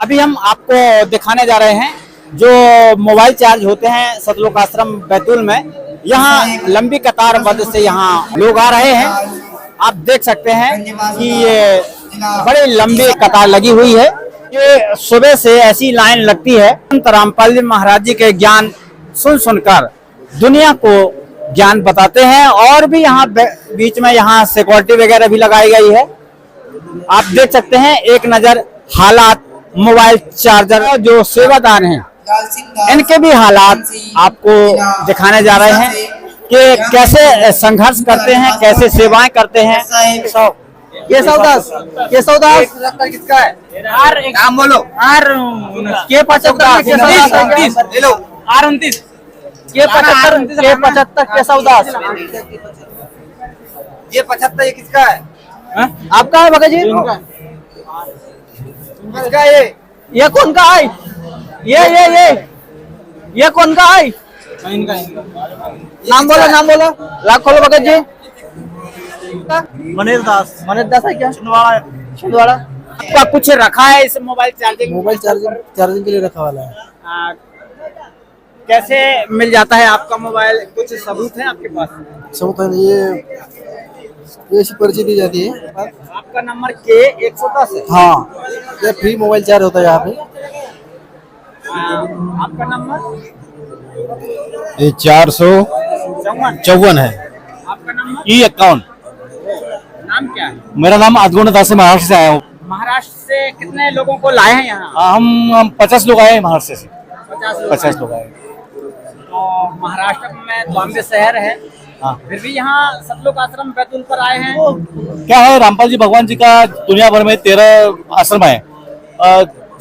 अभी हम आपको दिखाने जा रहे हैं जो मोबाइल चार्ज होते हैं सतलोक आश्रम बैतूल में। यहाँ लंबी कतार बद से यहाँ लोग आ रहे हैं। आप देख सकते हैं कि ये बड़ी लंबी कतार लगी हुई है। ये सुबह से ऐसी लाइन लगती है। संत रामपाल जी महाराज जी के ज्ञान सुन सुनकर दुनिया को ज्ञान बताते हैं। और भी यहाँ बीच में यहाँ सिक्योरिटी वगैरह भी लगाई गई है। आप देख सकते हैं एक नजर हालात मोबाइल चार्जर जो सेवादार हैं इनके भी हालात आपको दिखाने जा रहे हैं कि कैसे संघर्ष करते हैं, कैसे सेवाएं करते हैं। केशवदास किसका है? नाम बोलो। के 75 केशवदास। ये 75 ये किसका है? आपका है भगत जी? किसका ये कौन का है? ये कौन का है? नाम बोलो लाख खोलो भगत जी। मनीष दास है क्या? छिंदवाड़ा। आपका कुछ रखा है इस मोबाइल चार्जिंग के लिए रखा वाला है। कैसे मिल जाता है आपका मोबाइल? कुछ सबूत है आपके पास? सबूत है, ये ऐसी पर्ची दी जाती है। आपका नंबर K110 है? हाँ, ये फ्री मोबाइल चार्ज होता है यहाँ पे। आपका नंबर? ये 454 है। आपका नंबर? E51। नाम क्या है? मेरा नाम अदगुण दास से महाराष्ट्र से आया हूँ। महाराष्ट्र से कितने लोगों को लाए हैं यहाँ? हम 50 लोग आए महाराष्ट्र से। 50 लोग आए। तो महाराष्ट्र में बॉम्बे शहर है। हाँ। फिर भी यहाँ सतलोक आश्रम बैतूल पर आए हैं। क्या है, रामपाल जी भगवान जी का दुनिया भर में 13 आश्रम है।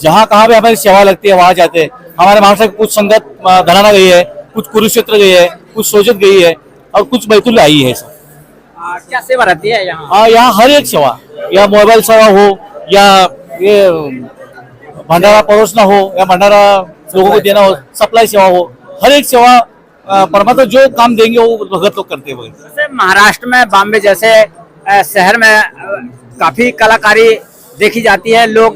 जहाँ कहाँ भी हमारी सेवा लगती है वहाँ जाते हैं। हमारे महाराष्ट्र की कुछ संगत धनाना गई है, कुछ कुरुक्षेत्र गई है, कुछ सोजत गई है और कुछ बैतूल आई है। क्या सेवा रहती है यहाँ? हाँ, यहाँ हर एक सेवा, या मोबाइल सेवा हो या ये भंडारा परोसना हो या भंडारा लोगों को देना हो, सप्लाई सेवा हो, हर एक सेवा परमात्मा जो काम देंगे वो भगत लोग करते हैं। जैसे महाराष्ट्र में बॉम्बे जैसे शहर में काफी कलाकारी देखी जाती है, लोग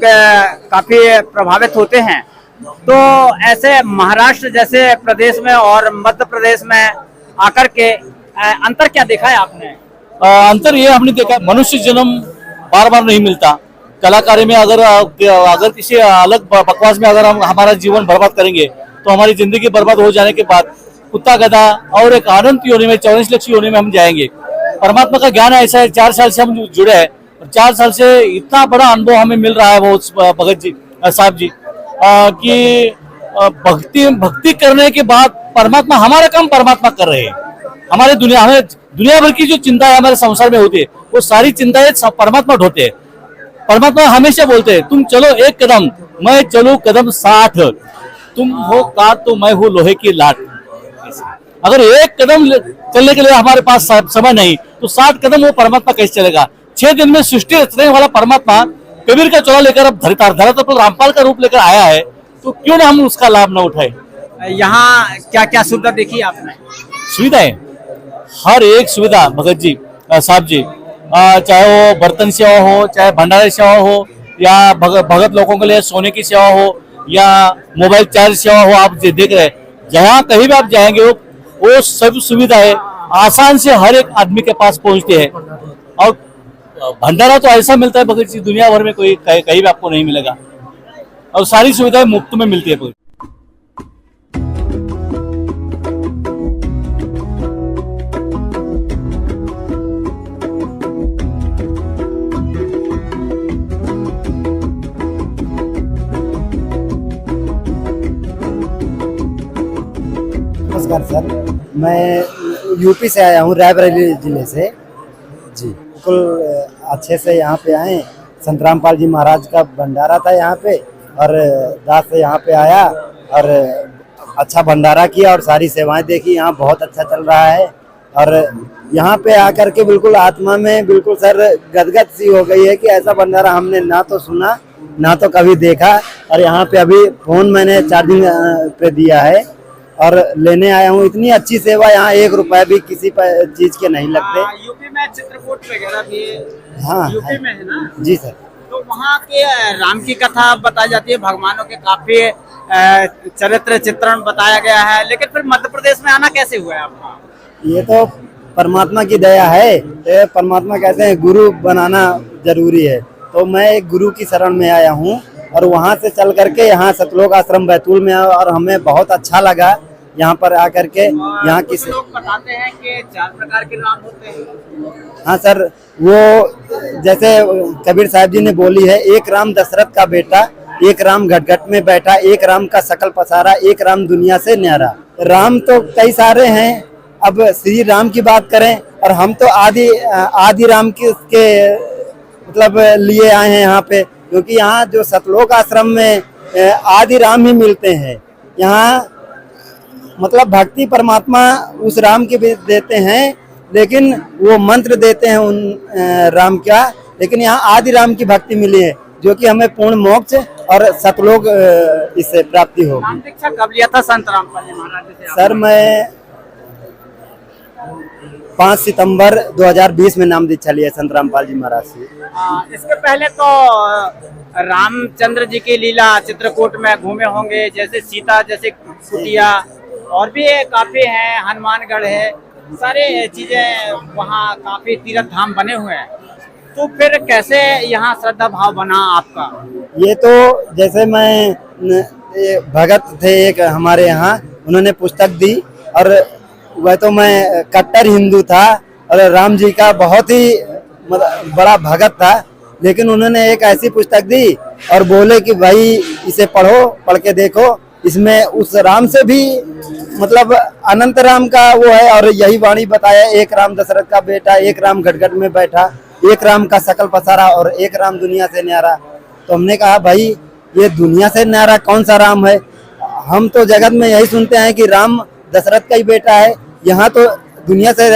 काफी प्रभावित होते हैं। तो ऐसे महाराष्ट्र जैसे प्रदेश में और मध्य प्रदेश में आकर के अंतर क्या देखा है आपने? अंतर ये हमने देखा, मनुष्य जन्म बार बार नहीं मिलता। कलाकारी में अगर किसी अलग बकवास में अगर हम हमारा जीवन बर्बाद करेंगे तो हमारी जिंदगी बर्बाद हो जाने के बाद कुत्ता गधा और एक अनंत योनि में 44 लाख योनि में हम जाएंगे। परमात्मा का ज्ञान ऐसा है, 4 साल से हम जुड़े हैं और 4 साल से इतना बड़ा अनुभव हमें मिल रहा है वो भगत जी साहब जी कि भक्ति करने के बाद परमात्मा हमारा काम परमात्मा कर रहे हैं। हमें दुनिया भर की जो चिंता है हमारे संसार में होती है वो सारी चिंताएं परमात्मा ढोते हैं। परमात्मा हमेशा बोलते हैं तुम चलो एक कदम, मैं चलूं कदम 60, तुम हो काट तो मैं हूँ लोहे की लाट। अगर एक कदम चलने के लिए हमारे पास समय नहीं तो 60 कदम वो परमात्मा कैसे चलेगा? 6 दिन में सृष्टि रचने वाला परमात्मा कबीर का चोला लेकर अब धरातल पर रामपाल का रूप लेकर आया है, तो क्यों ना हम उसका लाभ न उठाए? यहाँ क्या क्या सुविधा देखी आपने? सुविधाएं, हर एक सुविधा भगत जी साहब जी, चाहे वो बर्तन सेवा हो, चाहे भंडारा सेवा हो, या भगत लोगों के लिए सोने की सेवा हो या मोबाइल चार्ज सेवा हो, आप देख रहे हैं जहाँ कहीं भी आप जाएंगे वो सब सुविधाएं आसान से हर एक आदमी के पास पहुंचती है। और भंडारा तो ऐसा मिलता है भगत जी दुनिया भर में कोई कहीं भी आपको नहीं मिलेगा और सारी सुविधाएं मुफ्त में मिलती है। नमस्कार सर, मैं यूपी से आया हूँ, रायबरेली जिले से जी। बिल्कुल अच्छे से यहाँ पे आए। संत रामपाल जी महाराज का भंडारा था यहाँ पे और दास से यहाँ पे आया और अच्छा भंडारा किया और सारी सेवाएं देखी। यहाँ बहुत अच्छा चल रहा है और यहाँ पे आकर के बिल्कुल आत्मा में बिल्कुल सर गदगद सी हो गई है कि ऐसा भंडारा हमने ना तो सुना ना तो कभी देखा। और यहाँ पे अभी फोन मैंने चार्जिंग पे दिया है और लेने आया हूँ। इतनी अच्छी सेवा यहाँ, 1 रुपए भी किसी चीज के नहीं लगते। यूपी में चित्रकूट वगैरह भी हाँ यूपी में है ना? जी सर। तो वहाँ के राम की कथा बताई जाती है, भगवानों के काफी चरित्र चित्रण बताया गया है, लेकिन फिर मध्य प्रदेश में आना कैसे हुआ है आपका? ये तो परमात्मा की दया है। ये परमात्मा कहते हैं गुरु बनाना जरूरी है, तो मैं एक गुरु की शरण में आया हूँ और वहाँ से चल करके यहाँ सतलोक आश्रम बैतूल में आया और हमें बहुत अच्छा लगा यहाँ पर आकर के। यहाँ कुछ की लोग बताते हैं कि 4 प्रकार के राम होते हैं। हाँ सर, वो जैसे कबीर साहब जी ने बोली है, एक राम दशरथ का बेटा, एक राम घट घट में बैठा, एक राम का सकल पसारा, एक राम दुनिया से न्यारा। राम तो कई सारे हैं, अब श्री राम की बात करें और हम तो आदि राम के मतलब लिए आए हैं यहाँ पे, क्योंकि यहाँ जो सतलोक आश्रम में आदि राम ही मिलते हैं। यहाँ मतलब भक्ति परमात्मा उस राम की भी देते हैं, लेकिन वो मंत्र देते हैं उन राम का, लेकिन यहाँ आदि राम की भक्ति मिली है, जो कि हमें पूर्ण मोक्ष और सतलोक इससे प्राप्ति हो। नाम दीक्षा कब लिया था संत रामपाल जी महाराज से? सर मैं 5 सितंबर 2020 में नाम दीक्षा लिया संत रामपाल जी महाराज से। इसके पहले तो रामचंद्र जी की लीला चित्रकूट में घूमे होंगे, जैसे सीता जैसे कुटिया और भी काफी हैं, हनुमानगढ़ है, सारे चीजें वहाँ काफी तीर्थ धाम बने हुए हैं। तो फिर कैसे यहाँ श्रद्धा भाव बना आपका? ये तो जैसे मैं भगत थे एक हमारे यहाँ, उन्होंने पुस्तक दी और वह तो मैं कट्टर हिंदू था और राम जी का बहुत ही बड़ा भगत था, लेकिन उन्होंने एक ऐसी पुस्तक दी और बोले कि भाई इसे पढ़ो, पढ़ के देखो, इसमें उस राम से भी मतलब अनंत राम का वो है और यही वाणी बताया, एक राम दशरथ का बेटा, एक राम घट घट में बैठा, एक राम का सकल पसारा और एक राम दुनिया से न्यारा। तो हमने कहा भाई ये दुनिया से न्यारा कौन सा राम है? हम तो जगत में यही सुनते हैं कि राम दशरथ का ही बेटा है, यहाँ तो दुनिया से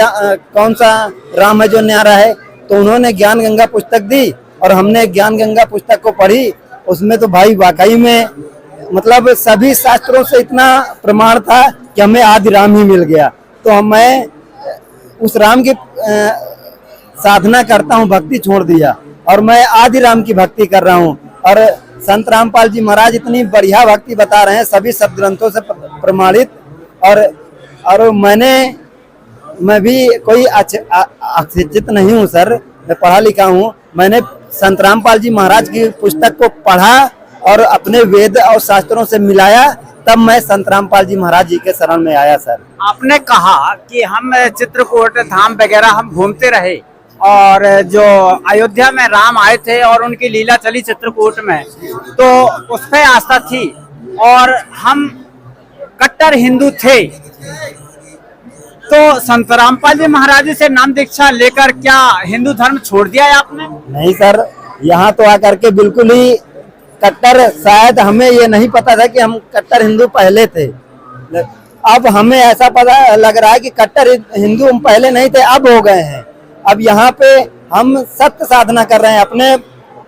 कौन सा राम है जो न्यारा है? तो उन्होंने ज्ञान गंगा पुस्तक दी और हमने ज्ञान गंगा पुस्तक को पढ़ी। उसमें तो भाई वाकई में मतलब सभी शास्त्रों से इतना प्रमाण था कि हमें आदि राम ही मिल गया। तो मैं उस राम की साधना करता हूँ, भक्ति छोड़ दिया और मैं आदि राम की भक्ति कर रहा हूँ। और संत रामपाल जी महाराज इतनी बढ़िया भक्ति बता रहे हैं, सभी सब ग्रंथों से प्रमाणित। और मैं भी कोई अशिक्षित नहीं हूँ सर, मैं पढ़ा लिखा हूँ। मैंने संत रामपाल जी महाराज की पुस्तक को पढ़ा और अपने वेद और शास्त्रों से मिलाया, तब मैं संत रामपाल जी महाराज जी के शरण में आया सर। आपने कहा कि हम चित्रकूट धाम वगैरह हम घूमते रहे और जो अयोध्या में राम आए थे और उनकी लीला चली चित्रकूट में, तो उस पर आस्था थी और हम कट्टर हिंदू थे। तो संत रामपाल जी महाराज जी से नाम दीक्षा लेकर क्या हिंदू धर्म छोड़ दिया है आपने? नहीं सर, यहाँ तो आकर के बिल्कुल ही कट्टर, शायद हमें ये नहीं पता था कि हम कट्टर हिंदू पहले थे। अब हमें ऐसा पता लग रहा है कि कट्टर हिंदू हम पहले नहीं थे, अब हो गए हैं। अब यहाँ पे हम सत्य साधना कर रहे हैं अपने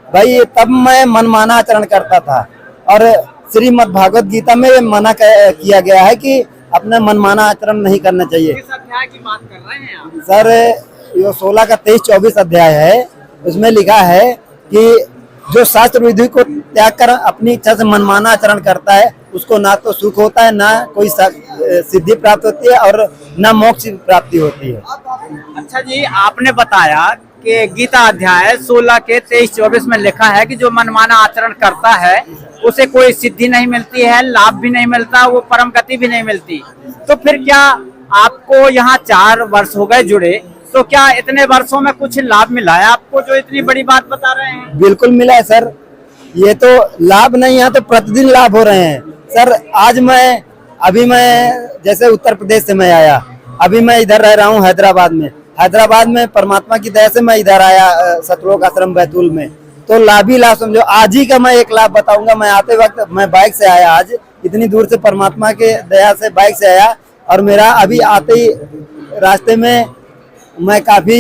भाई। तब मैं मनमाना आचरण करता था और श्रीमद् भागवत गीता में मना किया गया है कि अपना मनमाना आचरण नहीं करना चाहिए। किस अध्याय की बात कर रहे हैं आप? सर ये 16 का 23-24 अध्याय है, उसमें लिखा है कि जो शास्त्र विधि को त्याग कर अपनी इच्छा से मनमाना आचरण करता है, उसको ना तो सुख होता है, ना कोई सिद्धि प्राप्त होती है और ना मोक्ष प्राप्ति होती है। अच्छा जी, आपने बताया कि गीता अध्याय 16 के 23-24 में लिखा है कि जो मनमाना आचरण करता है उसे कोई सिद्धि नहीं मिलती है, लाभ भी नहीं मिलता, वो परम गति भी नहीं मिलती। तो फिर क्या आपको यहाँ 4 वर्ष हो गए जुड़े, तो क्या इतने वर्षों में कुछ लाभ मिला है आपको जो इतनी बड़ी बात बता रहे हैं? बिल्कुल मिला है सर, ये तो लाभ नहीं, यहाँ तो प्रतिदिन लाभ हो रहे हैं सर। आज अभी मैं जैसे उत्तर प्रदेश से मैं आया, अभी मैं इधर रह रहा हूँ हैदराबाद में परमात्मा की दया से मैं इधर आया सतलोक आश्रम बैतूल में। तो लाभ ही लाभ समझो। आज ही का मैं एक लाभ बताऊंगा। मैं आते वक्त मैं बाइक से आया, आज इतनी दूर से परमात्मा के दया से बाइक से आया और मेरा अभी आते ही रास्ते में मैं काफी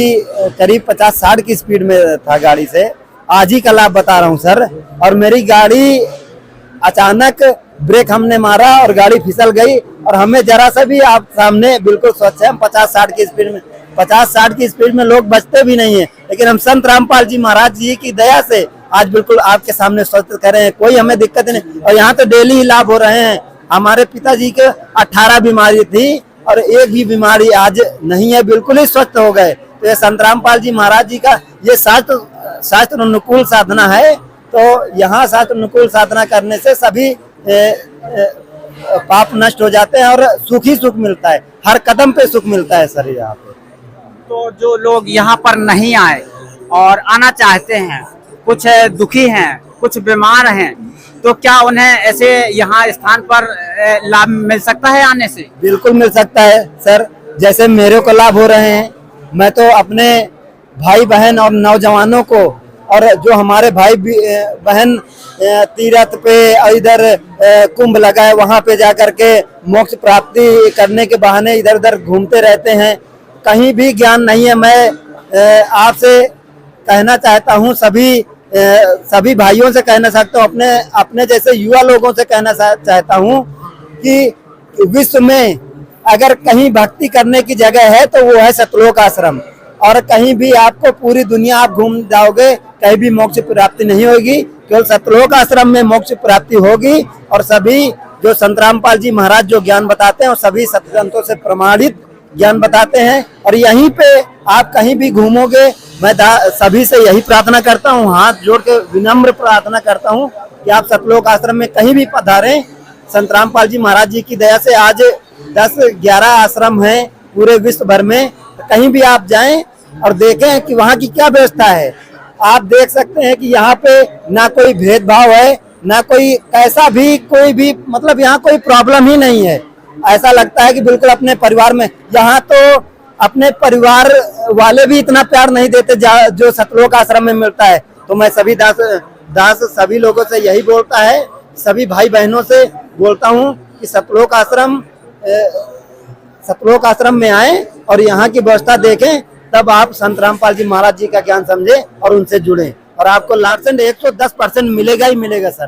करीब 50-60 की स्पीड में था गाड़ी से। आज ही का लाभ बता रहा हूँ सर। और मेरी गाड़ी अचानक ब्रेक हमने मारा और गाड़ी फिसल गई और हमें जरा सा भी, आप सामने बिल्कुल स्वच्छ है, 50-60 की स्पीड में, 50-60 की स्पीड में लोग बचते भी नहीं है, लेकिन हम संत रामपाल जी महाराज जी की दया से आज बिल्कुल आपके सामने स्वस्थ कर रहे हैं, कोई हमें दिक्कत नहीं। और यहाँ तो डेली ही लाभ हो रहे हैं। हमारे पिताजी के 18 बीमारी थी और एक भी बीमारी आज नहीं है, बिल्कुल ही स्वस्थ हो गए। तो ये संत रामपाल जी महाराज जी का ये शास्त्र अनुकूल साधना है। तो यहाँ शास्त्र अनुकूल साधना करने से सभी पाप नष्ट हो जाते हैं और सुख ही सुख मिलता है, हर कदम पे सुख मिलता है सर यहाँ पे। तो जो लोग यहाँ पर नहीं आए और आना चाहते हैं, कुछ दुखी हैं, कुछ बीमार हैं, तो क्या उन्हें ऐसे यहाँ स्थान पर लाभ मिल सकता है आने से? बिल्कुल मिल सकता है सर, जैसे मेरे को लाभ हो रहे हैं। मैं तो अपने भाई बहन और नौजवानों को, और जो हमारे भाई बहन तीर्थ पे इधर कुंभ लगा है वहाँ पे जाकर के मोक्ष प्राप्ति करने के बहाने इधर उधर घूमते रहते हैं, कहीं भी ज्ञान नहीं है। मैं आपसे कहना चाहता हूँ, सभी भाइयों से कहना चाहता हूँ, अपने जैसे युवा लोगों से कहना चाहता हूँ कि विश्व में अगर कहीं भक्ति करने की जगह है तो वो है सतलोक आश्रम। और कहीं भी आपको पूरी दुनिया आप घूम जाओगे, कहीं भी मोक्ष प्राप्ति नहीं होगी, केवल सतलोक आश्रम में मोक्ष प्राप्ति होगी। और सभी जो संत रामपाल जी महाराज जो ज्ञान बताते हैं और सभी सत्संतों से प्रमाणित ज्ञान बताते हैं। और यहीं पे आप कहीं भी घूमोगे, मैं सभी से यही प्रार्थना करता हूँ, हाथ जोड़ के विनम्र प्रार्थना करता हूँ कि आप सतलोक आश्रम में कहीं भी पधारें। संत रामपाल जी महाराज जी की दया से आज 10-11 आश्रम हैं पूरे विश्व भर में, कहीं भी आप जाएं और देखें कि वहाँ की क्या व्यवस्था है। आप देख सकते हैं कि यहाँ पे ना कोई भेदभाव है, ना कोई कैसा भी कोई भी मतलब यहाँ कोई प्रॉब्लम ही नहीं है। ऐसा लगता है कि बिल्कुल अपने परिवार में, यहाँ तो अपने परिवार वाले भी इतना प्यार नहीं देते जो सतलोक आश्रम में मिलता है। तो मैं सभी दास सभी लोगों से यही बोलता है, सभी भाई बहनों से बोलता हूँ कि सतलोक आश्रम में आए और यहाँ की व्यवस्था देखें, तब आप संत रामपाल जी महाराज जी का ज्ञान समझे और उनसे जुड़े, और आपको लाभ 110% मिलेगा ही मिलेगा सर।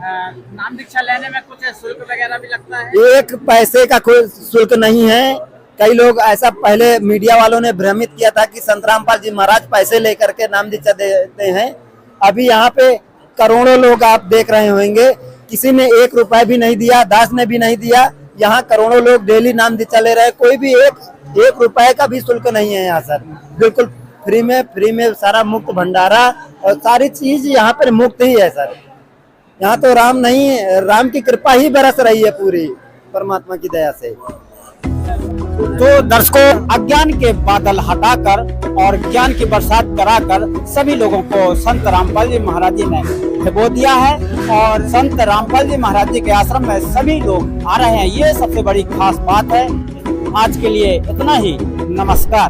नाम दीक्षा लेने में कुछ शुल्क वगैरह भी लगता है? 1 पैसे का कोई शुल्क नहीं है। कई लोग ऐसा पहले मीडिया वालों ने भ्रमित किया था कि संत रामपाल जी महाराज पैसे लेकर के नाम दीक्षा देते हैं। अभी यहाँ पे करोड़ों लोग आप देख रहे होंगे, किसी ने 1 रुपए भी नहीं दिया, दास ने भी नहीं दिया। यहाँ करोड़ों लोग डेली नाम दीक्षा ले रहे हैं, कोई भी एक रुपए का भी शुल्क नहीं है यहाँ सर। बिल्कुल फ्री में सारा मुक्त भंडारा और सारी चीज यहाँ पर मुक्त ही है सर। यहाँ तो राम की कृपा ही बरस रही है पूरी परमात्मा की दया से। तो दर्शकों, अज्ञान के बादल हटाकर और ज्ञान की बरसात कराकर सभी लोगों को संत रामपाल जी महाराज जी ने भिगो दिया है और संत रामपाल जी महाराज जी के आश्रम में सभी लोग आ रहे हैं। ये सबसे बड़ी खास बात है। आज के लिए इतना ही, नमस्कार।